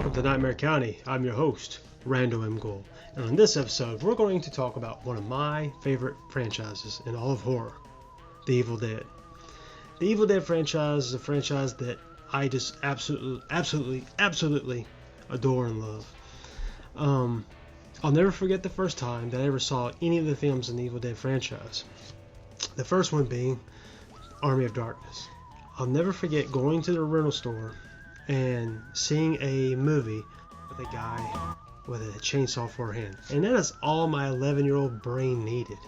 Welcome to Nightmare County. I'm your host, Rando M. Gold. And on this episode, we're going to talk about one of my favorite franchises in all of horror, The Evil Dead. The Evil Dead franchise is a franchise that I just absolutely adore and love. I'll never forget the first time that I ever saw any of the films in the Evil Dead franchise. The first one being Army of Darkness. I'll never forget going to the rental store and seeing a movie with a guy with a chainsaw for a hand. And that is all my 11-year-old brain needed,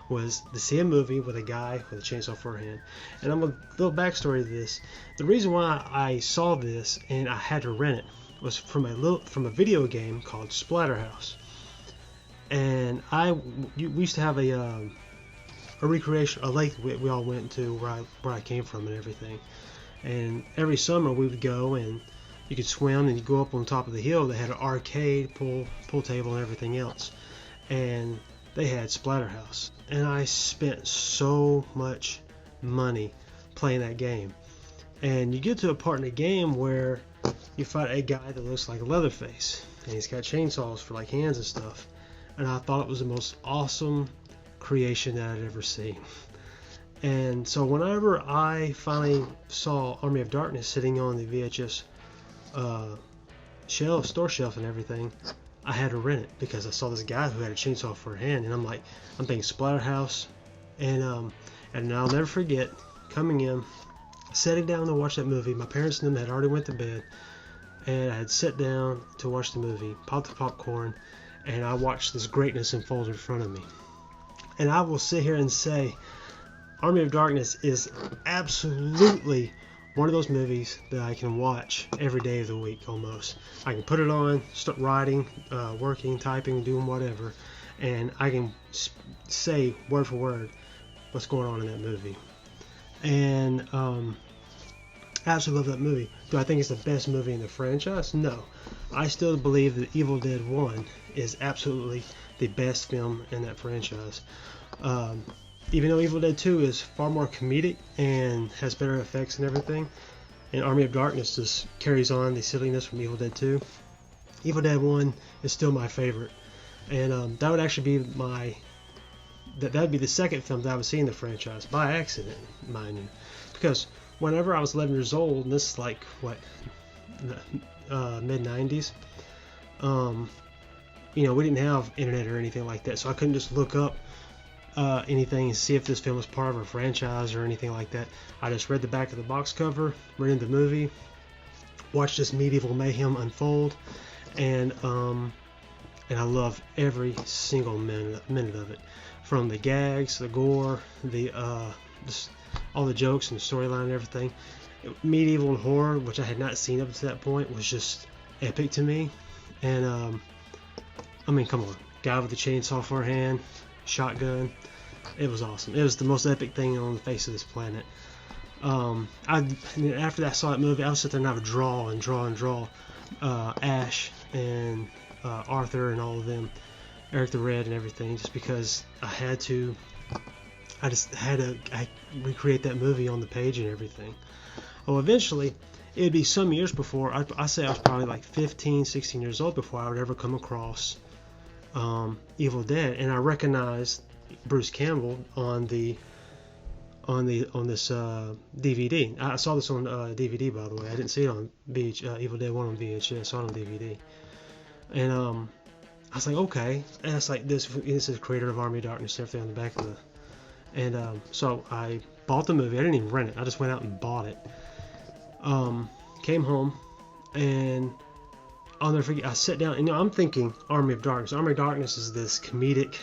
was to see a movie with a guy with a chainsaw for a hand. And I'm a little backstory to this. The reason why I saw this and I had to rent it was from a video game called Splatterhouse. And we used to have a lake we all went to where I came from and everything. And every summer we would go and you could swim and you go up on top of the hill. They had an arcade, pool table and everything else. And they had Splatterhouse. And I spent so much money playing that game. And you get to a part in the game where you fight a guy that looks like Leatherface. And he's got chainsaws for like hands and stuff. And I thought it was the most awesome creation that I'd ever seen. And so whenever I finally saw Army of Darkness sitting on the VHS store shelf and everything, I had to rent it because I saw this guy who had a chainsaw for a hand, and I'm thinking Splatterhouse, and I'll never forget coming in, sitting down to watch that movie. My parents and them had already went to bed, and I had sat down to watch the movie, popped the popcorn, and I watched this greatness unfold in front of me. And I will sit here and say, Army of Darkness is absolutely one of those movies that I can watch every day of the week almost. I can put it on, start writing, working, typing, doing whatever, and I can say word for word what's going on in that movie. And I absolutely love that movie. Do I think it's the best movie in the franchise? No. I still believe that Evil Dead 1 is absolutely the best film in that franchise. Even though Evil Dead 2 is far more comedic and has better effects and everything, and Army of Darkness just carries on the silliness from Evil Dead 2, Evil Dead 1 is still my favorite. And that would actually be that would be the second film that I would see in the franchise, by accident, mind you. Because whenever I was 11 years old, and this is like, mid-90s, we didn't have internet or anything like that, so I couldn't just look up anything and see if this film was part of a franchise or anything like that. I just read the back of the box cover, rented the movie, watched this medieval mayhem unfold, and I love every single minute of it, from the gags, the gore, all the jokes and the storyline and everything. Medieval and horror, which I had not seen up to that point, was just epic to me. And come on, guy with the chainsaw for a hand, shotgun. It was awesome. It was the most epic thing on the face of this planet. After I saw that movie, I would sit there and I would draw Ash and Arthur and all of them, Eric the Red and everything, just because I just had to recreate that movie on the page and everything. Well, eventually, it'd be some years before, I say I was probably like 15, 16 years old before I would ever come across Evil Dead, and I recognized Bruce Campbell on this DVD. I saw this on DVD, by the way. I didn't see it on Evil Dead 1 on VHS. I saw it on DVD, and I was like, okay, and it's like this is the creator of Army of Darkness, everything on the back of the, and so I bought the movie. I didn't even rent it. I just went out and bought it. Came home, and I'll never forget, I sat down, and I'm thinking Army of Darkness. Army of Darkness is this comedic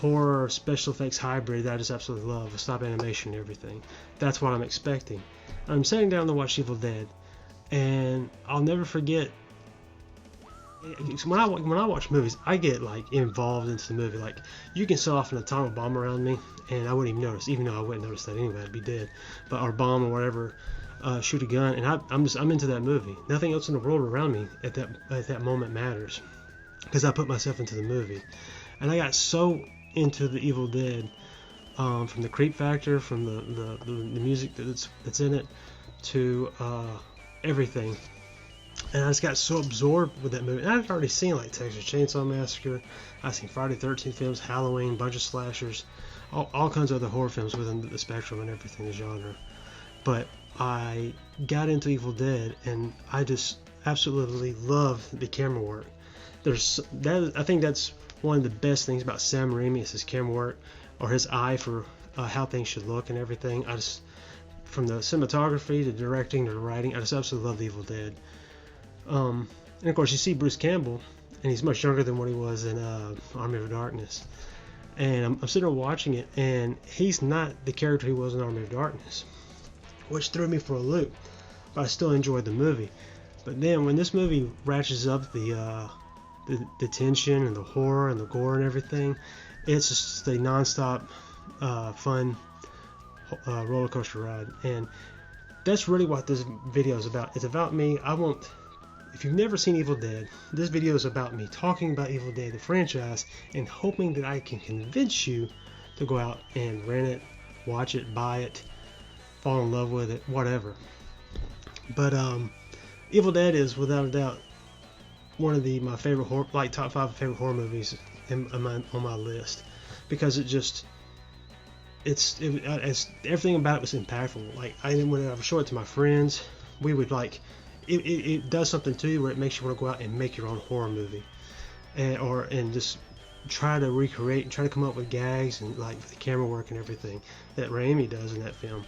horror special effects hybrid that I just absolutely love, with stop animation and everything. That's what I'm expecting. I'm sitting down to watch Evil Dead, and I'll never forget, when I watch movies, I get like involved into the movie. Like, you can set off an atomic bomb around me and I wouldn't even notice, even though I wouldn't notice that anyway, I'd be dead. But or bomb or whatever, shoot a gun, and I'm into that movie. Nothing else in the world around me at that moment matters, because I put myself into the movie. And I got so into the Evil Dead, from the creep factor, from the music that's in it, to everything, And I just got so absorbed with that movie. And I'd already seen like Texas Chainsaw Massacre. I've seen Friday the 13th films, Halloween, bunch of slashers, all kinds of other horror films within the spectrum and everything, the genre. But I got into Evil Dead, and I just absolutely love the camera work. I think that's one of the best things about Sam Raimi is his camera work, or his eye for how things should look and everything. From the cinematography to directing to writing, I just absolutely love the Evil Dead. And of course, you see Bruce Campbell, and he's much younger than what he was in Army of Darkness. And I'm sitting there watching it, and he's not the character he was in Army of Darkness, which threw me for a loop. But I still enjoyed the movie. But then when this movie ratchets up the tension and the horror and the gore and everything, it's just a nonstop fun roller coaster ride. And that's really what this video is about. It's about me. If you've never seen Evil Dead, this video is about me talking about Evil Dead, the franchise, and hoping that I can convince you to go out and rent it, watch it, buy it, fall in love with it, whatever. But Evil Dead is without a doubt one of my favorite horror, like top 5 favorite horror movies on my list, because it's everything about it was impactful. Like when I would show it to my friends, we would it does something to you where it makes you want to go out and make your own horror movie, and just try to recreate and try to come up with gags and like the camera work and everything that Raimi does in that film.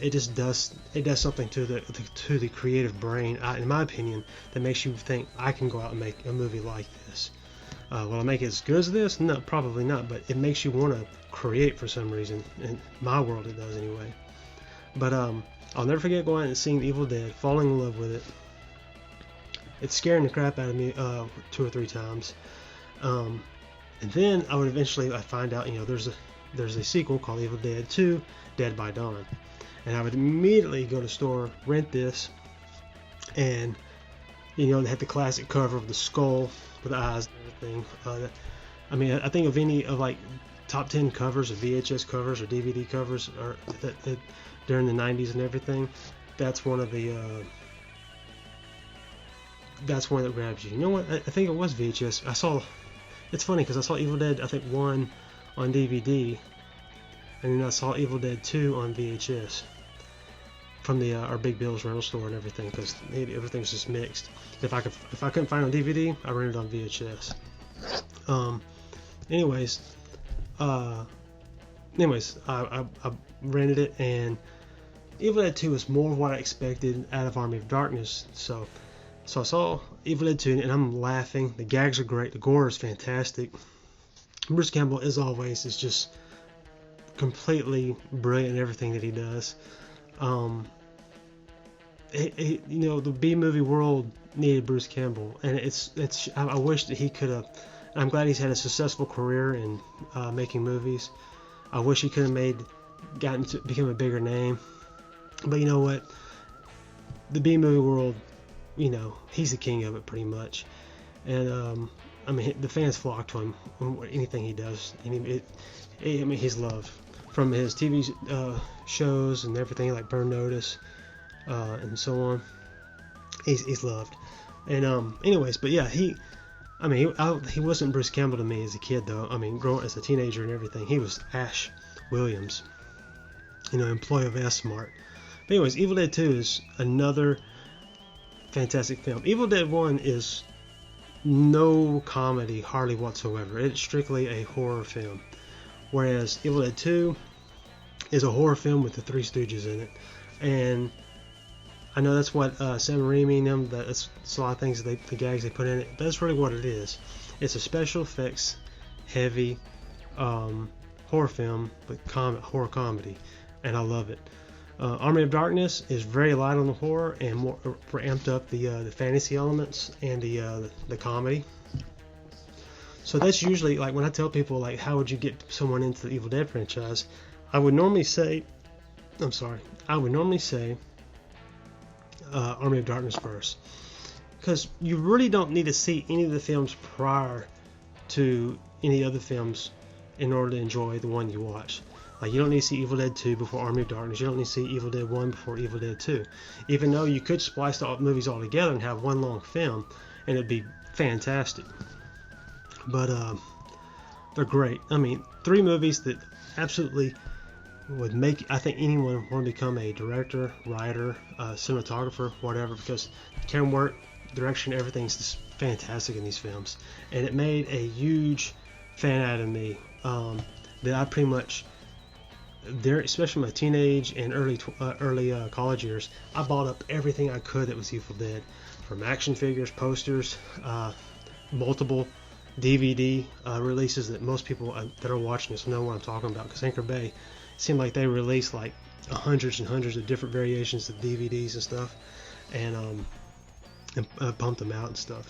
It does something to the creative brain, in my opinion, that makes you think I can go out and make a movie like this. Will I make it as good as this? No, probably not, but it makes you want to create for some reason. In my world, it does anyway. But I'll never forget going out and seeing Evil Dead, falling in love with it. It's scaring the crap out of me 2 or 3 times. And then I would eventually find out, there's a sequel called Evil Dead 2, Dead by Dawn. And I would immediately go to the store, rent this, and they had the classic cover of the skull with the eyes and everything. I think of any of like top 10 covers of VHS covers or DVD covers or that during the 90s and everything. That's one that grabs you. You know what? I think it was VHS. It's funny because I saw Evil Dead, I think 1 on DVD, and then I saw Evil Dead 2 on VHS from our Big Bill's rental store and everything, because everything's just mixed. If I couldn't find it on DVD, I rented it on VHS. Anyways, I rented it, and Evil Dead 2 is more of what I expected out of Army of Darkness. So I saw Evil Dead 2, and I'm laughing. The gags are great. The gore is fantastic. Bruce Campbell, as always, is just completely brilliant in everything that he does. The B-movie world needed Bruce Campbell, and I wish that he could have. I'm glad he's had a successful career in making movies. I wish he could have become a bigger name. But you know what? The B-movie world, he's the king of it pretty much. And the fans flock to him on anything he does. He's loved from his TV shows and everything like Burn Notice and so on. He's loved. And anyways, but yeah, he wasn't Bruce Campbell to me as a kid though. Growing as a teenager and everything, he was Ash Williams, employee of S-Mart. But anyways, Evil Dead 2 is another fantastic film. Evil Dead 1 is no comedy hardly whatsoever. It's strictly a horror film. Whereas Evil Dead 2 is a horror film with the Three Stooges in it. And I know that's what Sam Raimi and them, that's a lot of things, the gags they put in it, but that's really what it is. It's a special effects heavy horror film with horror comedy, and I love it. Army of Darkness is very light on the horror and more amped up the fantasy elements and the comedy. So that's usually like when I tell people like how would you get someone into the Evil Dead franchise, I would normally say Army of Darkness first, because you really don't need to see any of the films prior to any other films in order to enjoy the one you watch. Like, you don't need to see Evil Dead 2 before Army of Darkness. You don't need to see Evil Dead 1 before Evil Dead 2. Even though you could splice the movies all together and have one long film, and it'd be fantastic. But they're great. I mean, 3 movies that absolutely would make, I think, anyone want to become a director, writer, cinematographer, whatever, because camera work, direction, everything's just fantastic in these films. And it made a huge fan out of me, that I pretty much, there, especially my teenage and early college years, I bought up everything I could that was Evil Dead, from action figures, posters, multiple DVD releases that most people that are watching this know what I'm talking about, because Anchor Bay seemed like they released like hundreds and hundreds of different variations of DVDs and stuff, and pumped them out and stuff.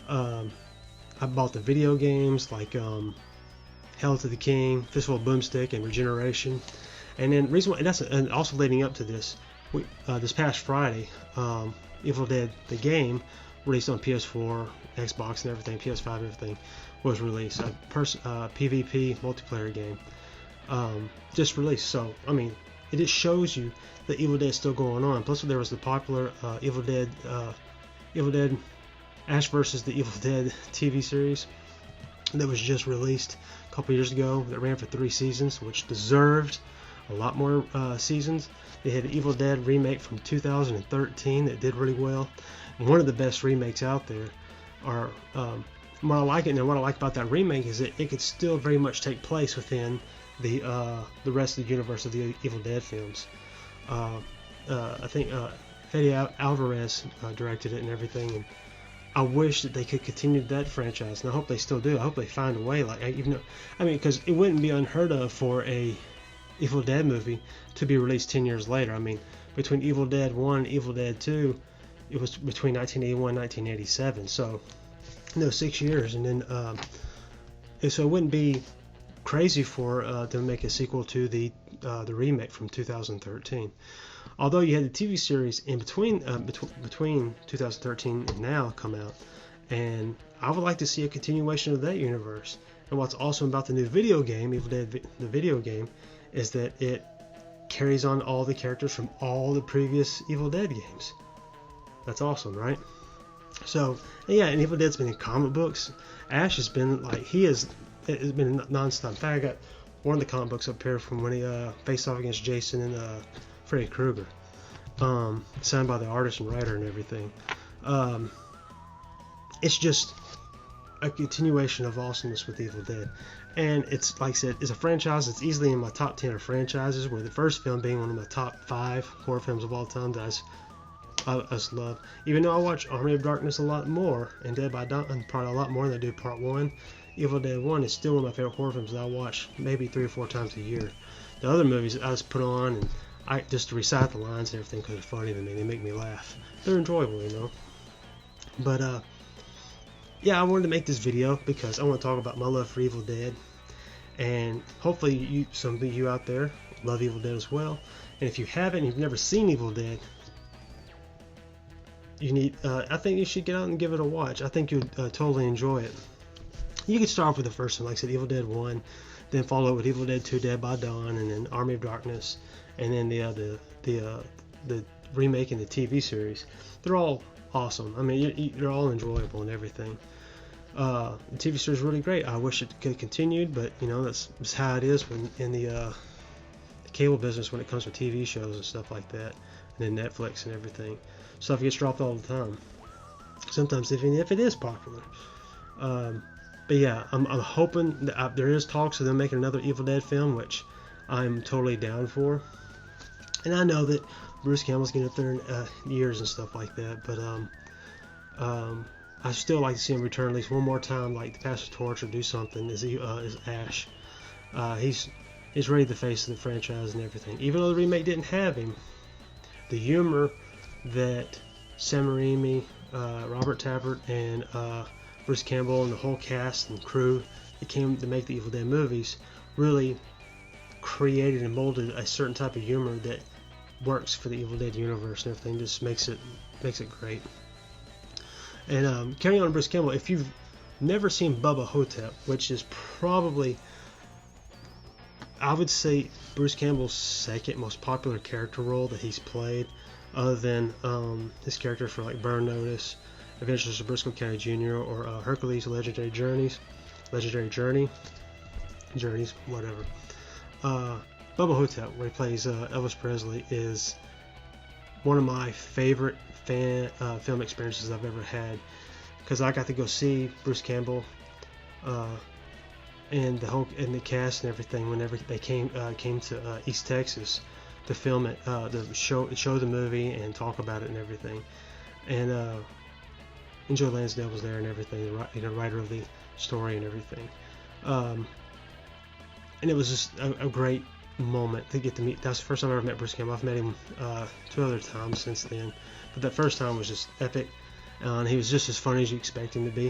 I bought the video games like Hail to the King, Fistful of Boomstick, and Regeneration. And then and also leading up to this, this past Friday, Evil Dead the game, released on PS4, Xbox, and everything, PS5, and everything, was released. A PvP multiplayer game, just released. So I mean, it just shows you that Evil Dead is still going on. Plus, there was the popular Evil Dead Ash vs. the Evil Dead TV series that was just released a couple years ago, that ran for 3 seasons, which deserved a lot more seasons. They had an Evil Dead remake from 2013 that did really well. And one of the best remakes out there are, what I like about that remake is that it could still very much take place within the rest of the universe of the Evil Dead films. I think Fede Alvarez directed it and everything, and I wish that they could continue that franchise, and I hope they still do. I hope they find a way, like, even though, I mean, because it wouldn't be unheard of for a Evil Dead movie to be released 10 years later. I mean, between Evil Dead 1 and Evil Dead 2, it was between 1981 and 1987, so 6 years, and then so it wouldn't be crazy for them to make a sequel to the remake from 2013. Although you had the TV series in between 2013 and now come out, and I would like to see a continuation of that universe. And what's awesome about the new video game, Evil Dead, the video game, is that it carries on all the characters from all the previous Evil Dead games. That's awesome, right? So yeah, and Evil Dead's been in comic books. Ash has been like, it's been nonstop. In fact, I got one of the comic books up here from when he faced off against Jason and Freddy Krueger, signed by the artist and writer and everything. It's just a continuation of awesomeness with Evil Dead, and it's, like I said, it's a franchise that's easily in my top 10 of franchises, with the first film being one of my top 5 horror films of all time that I just love. Even though I watch Army of Darkness a lot more and Dead by Dawn probably a lot more than I do Part 1, Evil Dead 1 is still one of my favorite horror films that I watch maybe 3 or 4 times a year. The other movies I just put on and I just recite the lines and everything because they're funny to me. They make me laugh. They're enjoyable, you know. But yeah, I wanted to make this video because I want to talk about my love for Evil Dead, and hopefully some of you out there love Evil Dead as well. And if you haven't, you've never seen Evil Dead, you need. I think you should get out and give it a watch. I think you'd totally enjoy it. You could start off with the first one, like I said, Evil Dead 1, then follow it with Evil Dead 2, Dead by Dawn, and then Army of Darkness, and then the remake and the TV series. They're all awesome. I mean, they're all enjoyable and everything. The TV series is really great. I wish it could have continued, but you know, that's how it is when in the cable business when it comes to TV shows and stuff like that, and then Netflix and everything. Stuff gets dropped all the time. Sometimes even if it is popular. But yeah, I'm hoping that there is talks of them making another Evil Dead film, which I'm totally down for. And I know that Bruce Campbell's getting up there in years and stuff like that, but I still like to see him return at least one more time, like to pass the torch or do something as Ash. He's ready to face the franchise and everything. Even though the remake didn't have him, the humor that Sam Raimi, Robert Tappert, and Bruce Campbell and the whole cast and crew that came to make the Evil Dead movies really created and molded a certain type of humor that works for the Evil Dead universe and everything. Just makes it great. And carrying on Bruce Campbell, if you've never seen Bubba Hotep, which is probably I would say Bruce Campbell's second most popular character role that he's played, other than his character for like Burn Notice, Adventures of Briscoe County Jr., or Hercules: Legendary Journeys, whatever. Bubba Hotep, where he plays Elvis Presley, is one of my favorite film experiences I've ever had, because I got to go see Bruce Campbell and the cast and everything whenever they came to East Texas to film it, to show the movie and talk about it and everything. And Joe Lansdale was there and everything, the writer of the story and everything. And it was just a great moment to get to meet. That's the first time I ever met Bruce Campbell. I've met him 2 other times since then, but that first time was just epic, and he was just as funny as you expect him to be.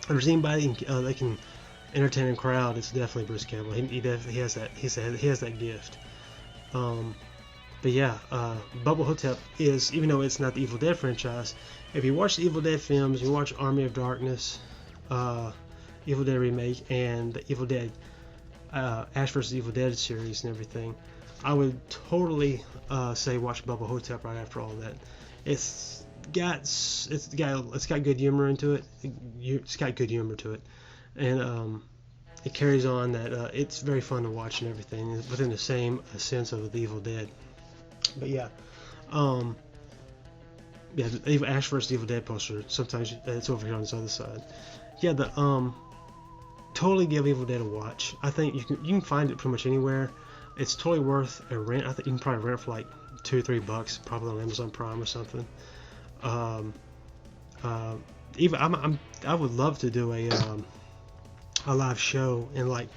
If there's anybody that can entertain a crowd, it's definitely Bruce Campbell. He definitely has that. He has that gift. But yeah, Bubba Hotep is, even though it's not the Evil Dead franchise, if you watch the Evil Dead films, you watch Army of Darkness, Evil Dead remake, and the Evil Dead Ash vs. Evil Dead series and everything, I would totally say watch Bubba Hotep right after all that. It's got good humor into it. It's got good humor to it, and it carries on that it's very fun to watch and everything within the same sense of the Evil Dead. But yeah, the Ash vs. Evil Dead poster. Sometimes it's over here on this other side. Yeah, totally give Evil Dead a watch. I think you can find it pretty much anywhere. It's totally worth a rent. I think you can probably rent it for like $2 or $3, probably on Amazon Prime or something. I would love to do a live show and like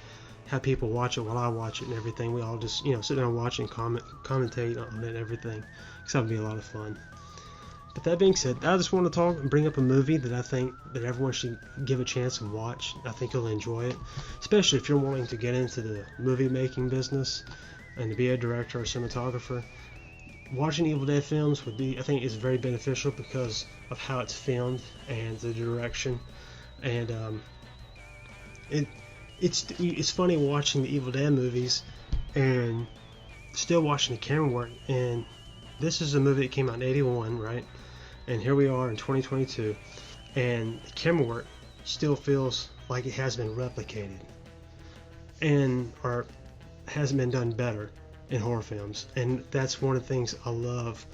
have people watch it while I watch it and everything. We all just sit there and watch and commentate on it and everything, because that would be a lot of fun. But that being said, I just want to talk and bring up a movie that I think that everyone should give a chance and watch. I think you'll enjoy it, especially if you're wanting to get into the movie making business and to be a director or cinematographer. Watching Evil Dead films I think is very beneficial because of how it's filmed and the direction. And it's funny watching the Evil Dead movies and still watching the camera work. And this is a movie that came out in '81, right? And here we are in 2022, and the camera work still feels like it has been replicated or hasn't been done better in horror films. And that's one of the things I love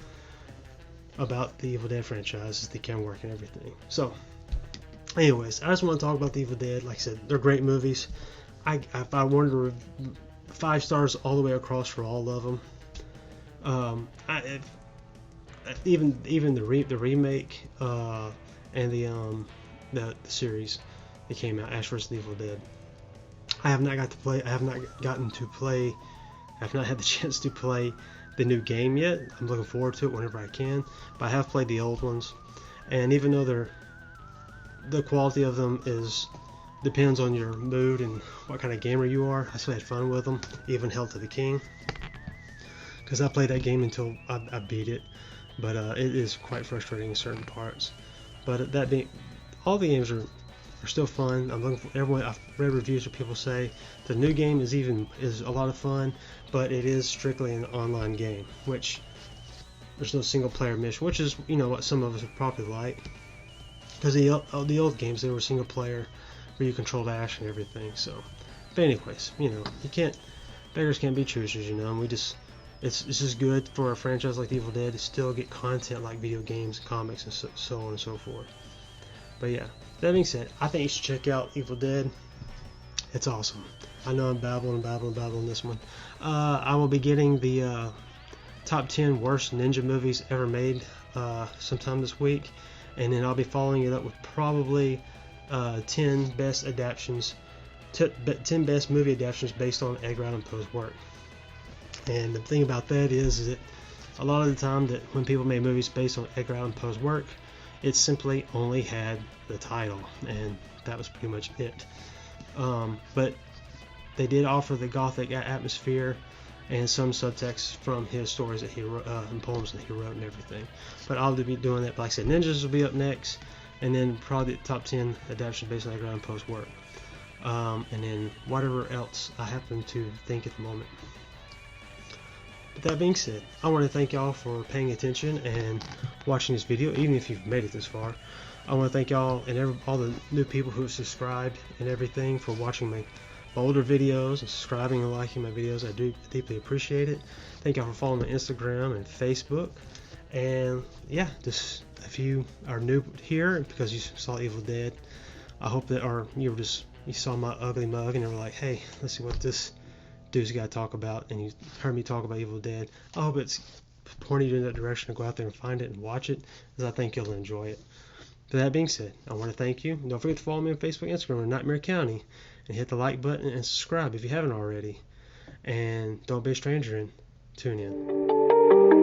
about the Evil Dead franchise, is the camera work and everything. So anyways, I just want to talk about the Evil Dead. Like I said, they're great movies. If I wanted to 5 stars all the way across for all of them. Even the remake and the series that came out, Ash vs. Evil Dead, I have not had the chance to play the new game yet. I'm looking forward to it whenever I can, but I have played the old ones, and even though the quality of them depends on your mood and what kind of gamer you are, I still had fun with them, even Hail to the King, because I played that game until I beat it. But it is quite frustrating in certain parts. But that being, all the games are still fun. I'm looking for everyone. I've read reviews where people say the new game is a lot of fun, but it is strictly an online game, which there's no single player mission, which is what some of us would probably like, because the old games, they were single player where you controlled Ash and everything. So, but anyways, beggars can't be choosers, and we just. It's just good for a franchise like The Evil Dead to still get content like video games, comics, and so on and so forth. But yeah, that being said, I think you should check out Evil Dead. It's awesome. I know I'm babbling this one. I will be getting the top 10 worst ninja movies ever made sometime this week, and then I'll be following it up with probably 10 best adaptations, 10 best movie adaptations based on Edgar Allan Poe's work. And the thing about that is that a lot of the time that when people made movies based on Edgar Allan Poe's work, it simply only had the title, and that was pretty much it. But they did offer the gothic atmosphere and some subtext from his stories that he wrote, and poems that he wrote and everything. But I'll be doing that. But like I said, Ninjas will be up next, and then probably the top 10 adaptations based on Edgar Allan Poe's work. and then whatever else I happen to think at the moment. But that being said, I want to thank y'all for paying attention and watching this video, even if you've made it this far. I want to thank y'all and all the new people who have subscribed and everything for watching my older videos and subscribing and liking my videos. I do deeply appreciate it. Thank y'all for following my Instagram and Facebook. And yeah, just if you are new here because you saw Evil Dead, I hope that, or you saw my ugly mug and you were like, hey, let's see what this dude's got to talk about, and you heard me talk about Evil Dead. I hope it's pointing you in that direction to go out there and find it and watch it, because I think you'll enjoy it. But that being said, I want to thank you. Don't forget to follow me on Facebook, Instagram, or Nightmare County, and hit the like button and subscribe if you haven't already. And don't be a stranger and tune in.